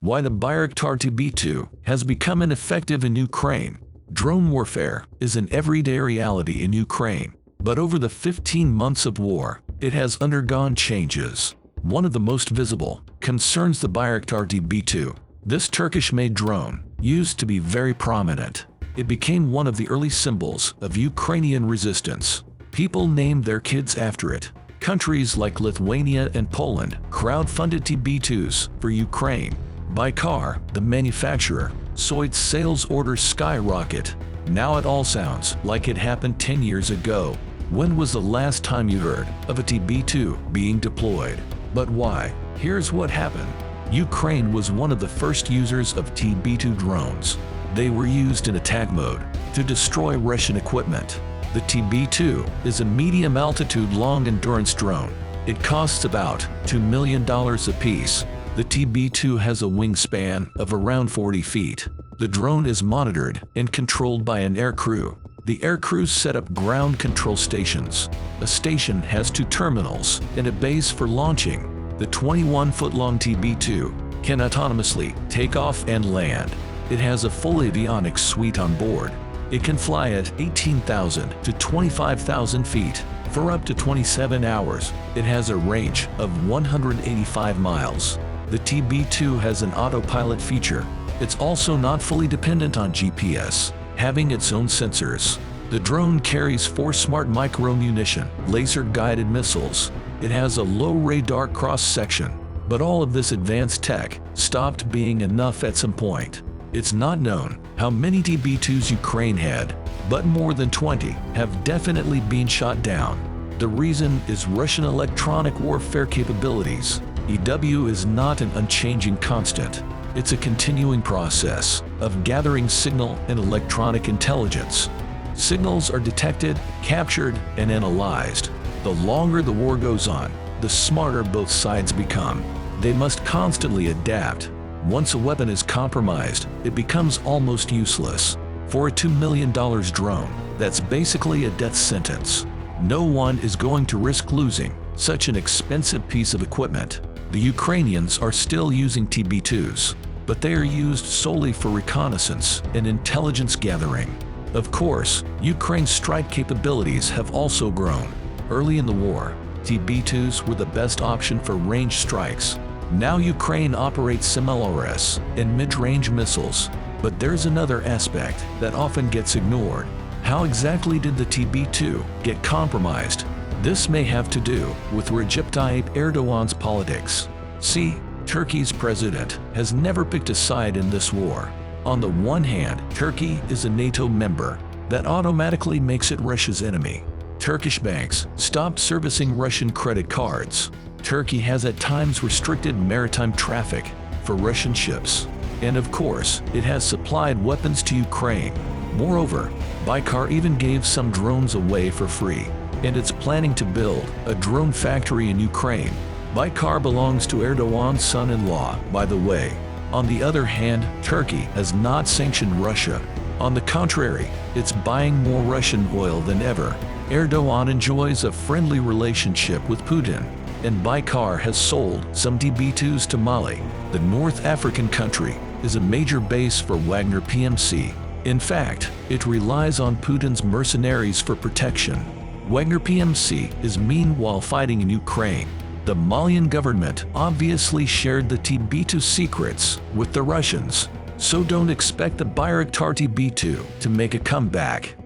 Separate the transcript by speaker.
Speaker 1: Why the Bayraktar TB2 has become ineffective in Ukraine. Drone warfare is an everyday reality in Ukraine, but over the 15 months of war, it has undergone changes. One of the most visible concerns the Bayraktar TB2. This Turkish-made drone used to be very prominent. It became one of the early symbols of Ukrainian resistance. People named their kids after it. Countries like Lithuania and Poland crowdfunded TB2s for Ukraine. Baykar, the manufacturer, saw its sales orders skyrocket. Now it all sounds like it happened 10 years ago. When was the last time you heard of a TB2 being deployed? But why? Here's what happened. Ukraine was one of the first users of TB2 drones. They were used in attack mode to destroy Russian equipment. The TB2 is a medium-altitude long-endurance drone. It costs about $2 million apiece. The TB2 has a wingspan of around 40 feet. The drone is monitored and controlled by an aircrew. The aircrews set up ground control stations. A station has 2 terminals and a base for launching. The 21-foot-long TB2 can autonomously take off and land. It has a full avionics suite on board. It can fly at 18,000 to 25,000 feet for up to 27 hours. It has a range of 185 miles. The TB2 has an autopilot feature. It's also not fully dependent on GPS, having its own sensors. The drone carries 4 smart micro-munition, laser-guided missiles. It has a low radar cross-section. But all of this advanced tech stopped being enough at some point. It's not known how many TB2s Ukraine had, but more than 20 have definitely been shot down. The reason is Russian electronic warfare capabilities. EW is not an unchanging constant. It's a continuing process of gathering signal and electronic intelligence. Signals are detected, captured, and analyzed. The longer the war goes on, the smarter both sides become. They must constantly adapt. Once a weapon is compromised, it becomes almost useless. For a $2 million drone, that's basically a death sentence. No one is going to risk losing such an expensive piece of equipment. The Ukrainians are still using TB2s, but they are used solely for reconnaissance and intelligence gathering. Of course, Ukraine's strike capabilities have also grown. Early in the war, TB2s were the best option for range strikes. Now Ukraine operates SIM-LRS and mid-range missiles. But there's another aspect that often gets ignored. How exactly did the TB2 get compromised? This may have to do with Recep Tayyip Erdogan's politics. See, Turkey's president has never picked a side in this war. On the one hand, Turkey is a NATO member. That automatically makes it Russia's enemy. Turkish banks stopped servicing Russian credit cards. Turkey has at times restricted maritime traffic for Russian ships. And of course, it has supplied weapons to Ukraine. Moreover, Baykar even gave some drones away for free. And it's planning to build a drone factory in Ukraine. Baykar belongs to Erdogan's son-in-law, by the way. On the other hand, Turkey has not sanctioned Russia. On the contrary, it's buying more Russian oil than ever. Erdogan enjoys a friendly relationship with Putin, and Baykar has sold some TB2s to Mali. The North African country is a major base for Wagner PMC. In fact, it relies on Putin's mercenaries for protection. Wagner PMC is meanwhile fighting in Ukraine. The Malian government obviously shared the TB2 secrets with the Russians. So don't expect the Bayraktar TB2 to make a comeback.